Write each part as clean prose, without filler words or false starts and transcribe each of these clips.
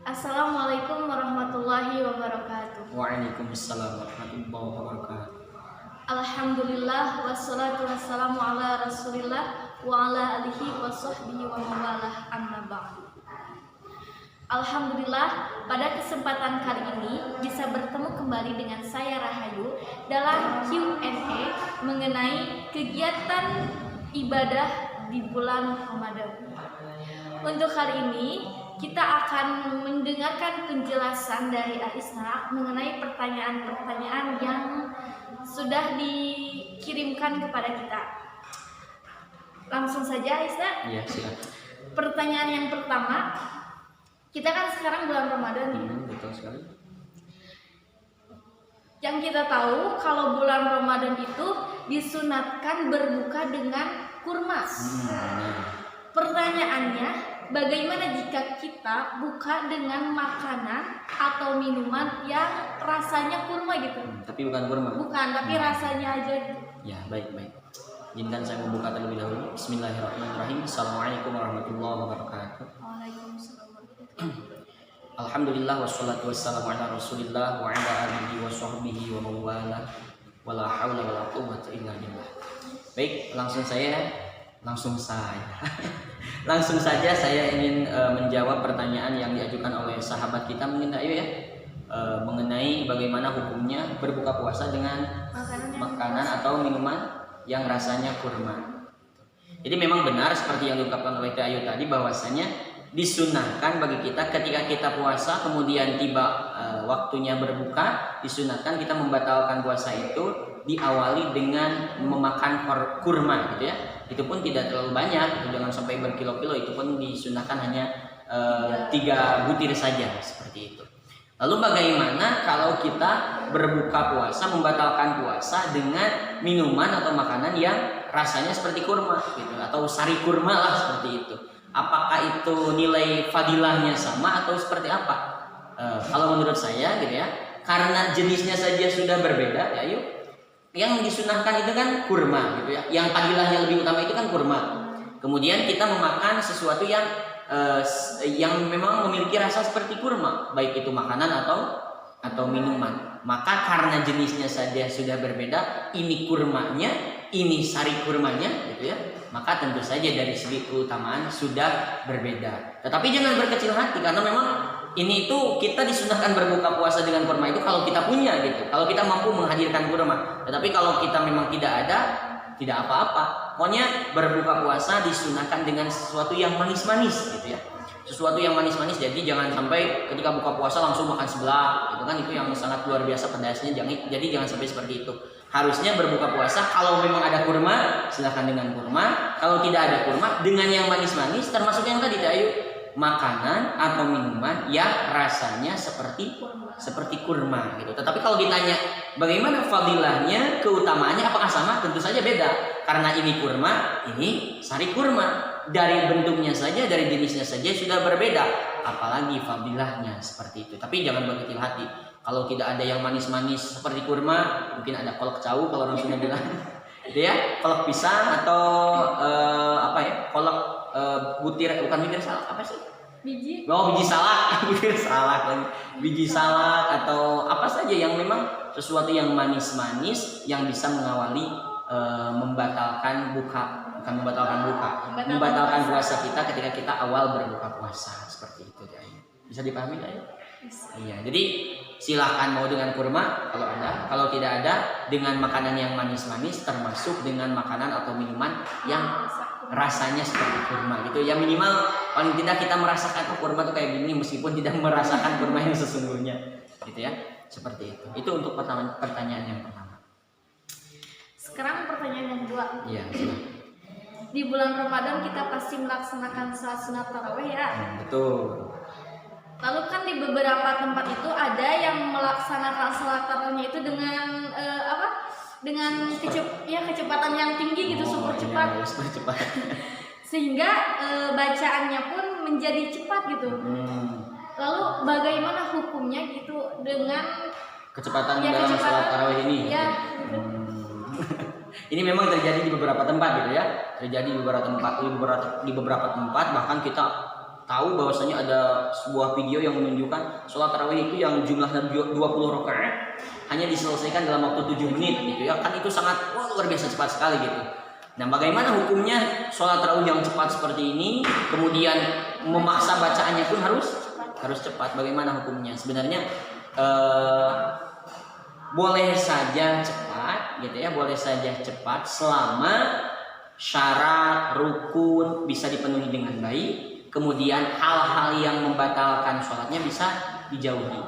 Assalamualaikum warahmatullahi wabarakatuh. Waalaikumsalam warahmatullahi wabarakatuh. Alhamdulillah wassalatu wassalamu ala Rasulillah wa ala alihi wa sahbihi wa mawalah amma ba'du. Alhamdulillah, pada kesempatan kali ini bisa bertemu kembali dengan saya Rahayu dalam Q&A mengenai kegiatan ibadah di bulan Ramadan. Untuk hari ini kita akan mendengarkan penjelasan dari Aisna mengenai pertanyaan-pertanyaan yang sudah dikirimkan kepada kita. Langsung saja Aisna. Iya, silakan. Pertanyaan yang pertama, kita kan sekarang bulan Ramadan nih. Betul sekali. Yang kita tahu kalau bulan Ramadan itu disunatkan berbuka dengan kurma. Pertanyaannya, bagaimana jika kita buka dengan makanan atau minuman yang rasanya kurma gitu? Tapi bukan kurma. Bukan, tapi rasanya aja gitu. Ya, baik. Izinkan saya membuka terlebih dahulu. Bismillahirrahmanirrahim. Assalamualaikum warahmatullahi wabarakatuh. Waalaikumsalam warahmatullahi. Alhamdulillah wassalatu wassalamu ala Rasulillah wa ala alihi wa sahbihi wa mawalah. Wala haula wala quwwata illa billah. Baik, langsung saja saya ingin menjawab pertanyaan yang diajukan oleh sahabat kita mungkin Ayu ya, mengenai bagaimana hukumnya berbuka puasa dengan makanan atau minuman yang rasanya kurma. Jadi memang benar seperti yang diungkapkan oleh Ayu tadi, bahwasanya disunahkan bagi kita ketika kita puasa kemudian tiba waktunya berbuka, disunahkan kita membatalkan puasa itu diawali dengan memakan kurma gitu ya. Itu pun tidak terlalu banyak, itu jangan sampai berkilo-kilo, itu pun disunahkan hanya 3 butir saja seperti itu. Lalu bagaimana kalau kita berbuka puasa, membatalkan puasa dengan minuman atau makanan yang rasanya seperti kurma gitu, atau sari kurma lah seperti itu. Apakah itu nilai fadilahnya sama atau seperti apa? Kalau menurut saya gitu ya, karena jenisnya saja sudah berbeda ya yuk. Yang disunahkan itu kan kurma gitu ya. Yang fadilahnya lebih utama itu kan kurma. Kemudian kita memakan sesuatu yang memang memiliki rasa seperti kurma, baik itu makanan atau minuman. Maka karena jenisnya saja sudah berbeda, ini kurmanya, ini sari kurmanya gitu ya, maka tentu saja dari segi keutamaan sudah berbeda. Tetapi jangan berkecil hati, karena memang ini itu kita disunahkan berbuka puasa dengan kurma itu kalau kita punya gitu, kalau kita mampu menghadirkan kurma. Tetapi kalau kita memang tidak ada, tidak apa-apa. Pokoknya berbuka puasa disunahkan dengan sesuatu yang manis-manis gitu ya, sesuatu yang manis-manis. Jadi jangan sampai ketika buka puasa langsung makan seblak gitu kan, itu yang sangat luar biasa pedasnya. Jadi jangan sampai seperti itu. Harusnya berbuka puasa kalau memang ada kurma, silakan dengan kurma. Kalau tidak ada kurma, dengan yang manis-manis, termasuk yang tadi Ayu, makanan atau minuman yang rasanya seperti kurma gitu. Tetapi kalau ditanya bagaimana fadilahnya, keutamaannya apakah sama? Tentu saja beda. Karena ini kurma, ini sari kurma. Dari bentuknya saja, dari jenisnya saja sudah berbeda. Apalagi fadilahnya seperti itu. Tapi jangan berkecil hati. Kalau tidak ada yang manis-manis seperti kurma, mungkin ada kolak cau kalau orang Sunda bilang. Gitu ya, kolak pisang atau kolak butir, bukan butir salak, apa sih? Biji salak, butir salak lagi. Biji salak atau apa saja yang memang sesuatu yang manis-manis yang bisa mengawali membatalkan puasa kita ketika kita awal berbuka puasa seperti itu ya. Bisa dipahami ya? Iya, jadi silahkan mau dengan kurma kalau ada, kalau tidak ada dengan makanan yang manis-manis, termasuk dengan makanan atau minuman yang rasanya seperti kurma gitu ya. Minimal paling tidak kita merasakan kurma itu kayak gini meskipun tidak merasakan kurma yang sesungguhnya gitu ya, seperti itu. Itu untuk pertanyaan yang pertama. Sekarang pertanyaan yang kedua. Iya, di bulan Ramadan kita pasti melaksanakan salat sunat tarawih ya. Betul. Lalu kan di beberapa tempat itu ada yang melaksanakan salat tarawihnya itu dengan dengan kecepatan yang tinggi gitu, super cepat. Super cepat. Sehingga bacaannya pun menjadi cepat gitu. Lalu bagaimana hukumnya gitu dengan kecepatan dalam salat tarawih ini? Ya. Ini memang terjadi di beberapa tempat gitu ya. Terjadi di beberapa tempat, bahkan kita tahu bahwasanya ada sebuah video yang menunjukkan sholat tarawih itu yang jumlahnya 20 rakaat hanya diselesaikan dalam waktu 7 menit gitu ya. Kan itu sangat luar biasa cepat sekali gitu. Nah, bagaimana hukumnya sholat tarawih yang cepat seperti ini, kemudian memaksa bacaannya pun harus cepat. Bagaimana hukumnya? Sebenarnya boleh saja cepat gitu ya, boleh saja cepat selama syarat rukun bisa dipenuhi dengan baik. Kemudian hal-hal yang membatalkan sholatnya bisa dijauhi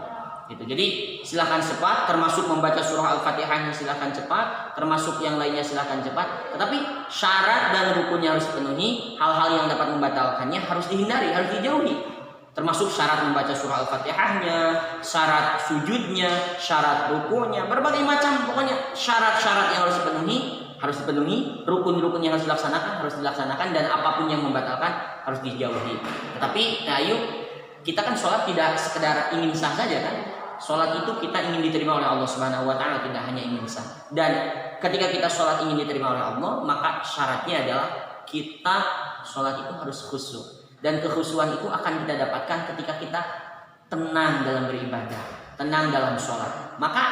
gitu. Jadi silahkan cepat, termasuk membaca surah Al-Fatihahnya silahkan cepat, termasuk yang lainnya silahkan cepat. Tetapi syarat dan rukunnya harus dipenuhi, hal-hal yang dapat membatalkannya harus dihindari, harus dijauhi. Termasuk syarat membaca surah Al-Fatihahnya, syarat sujudnya, syarat rukunnya, berbagai macam pokoknya syarat-syarat yang harus dipenuhi, rukun-rukun yang harus dilaksanakan, dan apapun yang membatalkan harus dijauhi. Tetapi yuk, kita kan sholat tidak sekedar ingin sah saja kan. Sholat itu kita ingin diterima oleh Allah Subhanahu wa taala, tidak hanya ingin sah. Dan ketika kita sholat ingin diterima oleh Allah, maka syaratnya adalah kita sholat itu harus khusyuk. Dan kekhusyuan itu akan kita dapatkan ketika kita tenang dalam beribadah, tenang dalam sholat. Maka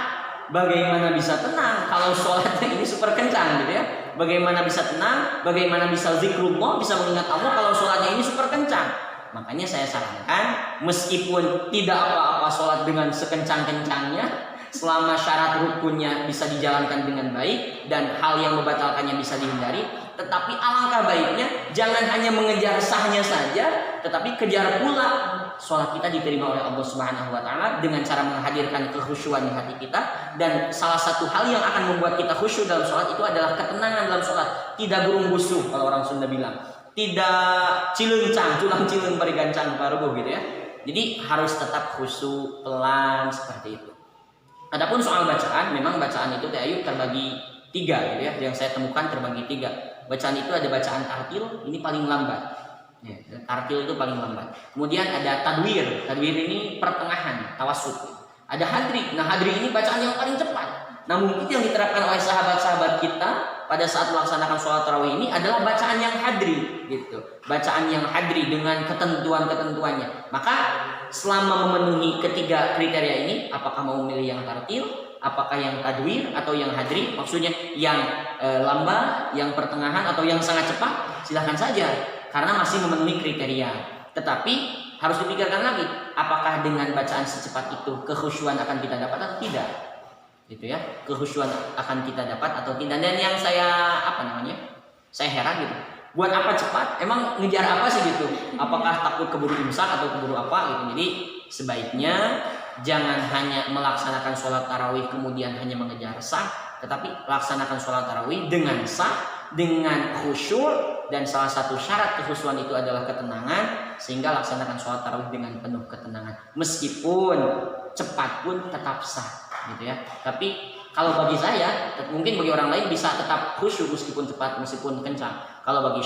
bagaimana bisa tenang kalau sholatnya ini super kencang gitu ya? Bagaimana bisa tenang? Bagaimana bisa zikrullah, bisa mengingat Allah kalau sholatnya ini super kencang? Makanya saya sarankan, meskipun tidak apa-apa sholat dengan sekencang-kencangnya, selama syarat rukunnya bisa dijalankan dengan baik dan hal yang membatalkannya bisa dihindari, tetapi alangkah baiknya jangan hanya mengejar sahnya saja, tetapi kejar pula sholat kita diterima oleh Allah Subhanahu wa taala dengan cara menghadirkan kekhusyuan di hati kita. Dan salah satu hal yang akan membuat kita khusyuk dalam sholat itu adalah ketenangan dalam sholat, tidak burung busuh kalau orang Sunda bilang, tidak cilencang, culang cileng barigancang parubuh gitu ya. Jadi harus tetap khusyuk, pelan seperti itu. Adapun soal bacaan, memang bacaan itu terbagi 3 gitu ya. Yang saya temukan terbagi 3. Bacaan itu ada bacaan tartil, ini paling lambat. Ya, tartil itu paling lambat. Kemudian ada tadwir. Tadwir ini pertengahan, tawassut. Ada hadri. Nah, hadri ini bacaan yang paling cepat. Nah, mungkin yang diterapkan oleh sahabat-sahabat kita pada saat melaksanakan sholat tarawih ini adalah bacaan yang hadri gitu. Bacaan yang hadri dengan ketentuan-ketentuannya. Maka selama memenuhi 3 kriteria ini, apakah mau memilih yang tartil, apakah yang tadwir atau yang hadri, maksudnya yang lambat, yang pertengahan atau yang sangat cepat, silahkan saja karena masih memenuhi kriteria. Tetapi harus dipikirkan lagi, apakah dengan bacaan secepat itu kekhusyuan akan kita dapat atau tidak, gitu ya. Kekhusyuan akan kita dapat atau tidak. Dan yang saya saya heran gitu, buat apa cepat, emang ngejar apa sih gitu, apakah takut keburu imsak atau keburu apa gitu. Jadi sebaiknya jangan hanya melaksanakan sholat tarawih kemudian hanya mengejar sah, tetapi laksanakan sholat tarawih dengan sah, dengan khusyuk. Dan salah satu syarat kekhusyuan itu adalah ketenangan, sehingga laksanakan sholat tarawih dengan penuh ketenangan. Meskipun cepat pun tetap sah gitu ya. Tapi kalau bagi saya, mungkin bagi orang lain bisa tetap khusyuk meskipun cepat, meskipun kencang. Kalau bagi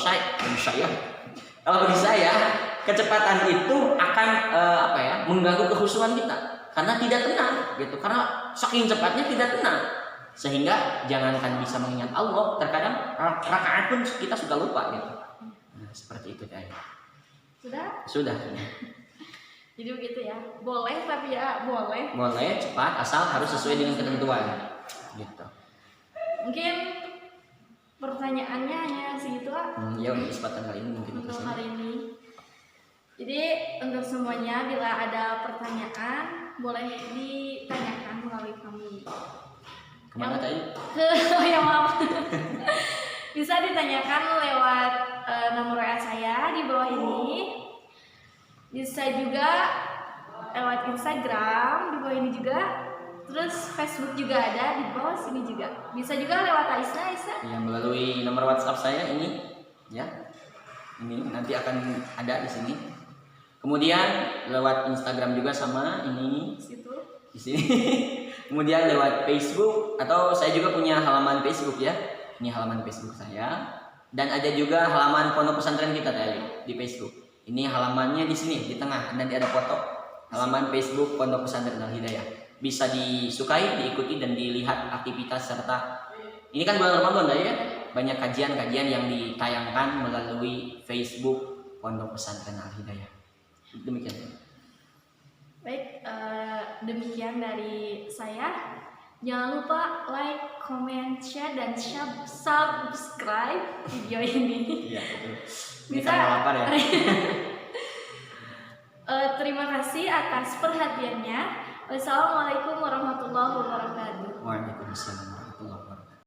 saya kecepatan itu akan mengganggu kekhusyuan kita karena tidak tenang gitu. Karena saking cepatnya tidak tenang. Sehingga jangankan bisa mengingat Allah, terkadang rakaat pun kita suka lupa gitu. Nah, seperti itu ya. Sudah. Jadi begitu ya. Boleh tapi ya boleh. Boleh cepat asal harus sesuai dengan ketentuan. Gitu. Mungkin pertanyaannya hanya segitu lah. Ya untuk kesempatan kali ini mungkin untuk hari ini. Jadi untuk semuanya bila ada pertanyaan boleh ditanyakan melalui kami. Kemana tadi? Maaf. Bisa ditanyakan lewat nomor WA saya di bawah ini. Bisa juga lewat Instagram di bawah ini juga. Terus Facebook juga ada di bawah sini juga. Bisa juga lewat Aisyah. Ya, melalui nomor WhatsApp saya ini, ya. Ini nanti akan ada di sini. Kemudian lewat Instagram juga sama ini. Di sini. Kemudian lewat Facebook, atau saya juga punya halaman Facebook ya. Ini halaman Facebook saya. Dan ada juga halaman pondok pesantren kita tadi di Facebook. Ini halamannya di sini di tengah, nanti ada foto halaman Facebook Pondok Pesantren Al-Hidayah. Bisa disukai, diikuti dan dilihat aktivitas serta ini kan bulan Ramadan ya. Banyak kajian-kajian yang ditayangkan melalui Facebook Pondok Pesantren Al-Hidayah. Demikian. Baik, demikian dari saya. Jangan lupa like, comment, share, dan subscribe video ini. Iya, betul. Bisa. Karena lapar ya. Terima kasih atas perhatiannya. Wassalamualaikum warahmatullahi wabarakatuh. Waalaikumsalam.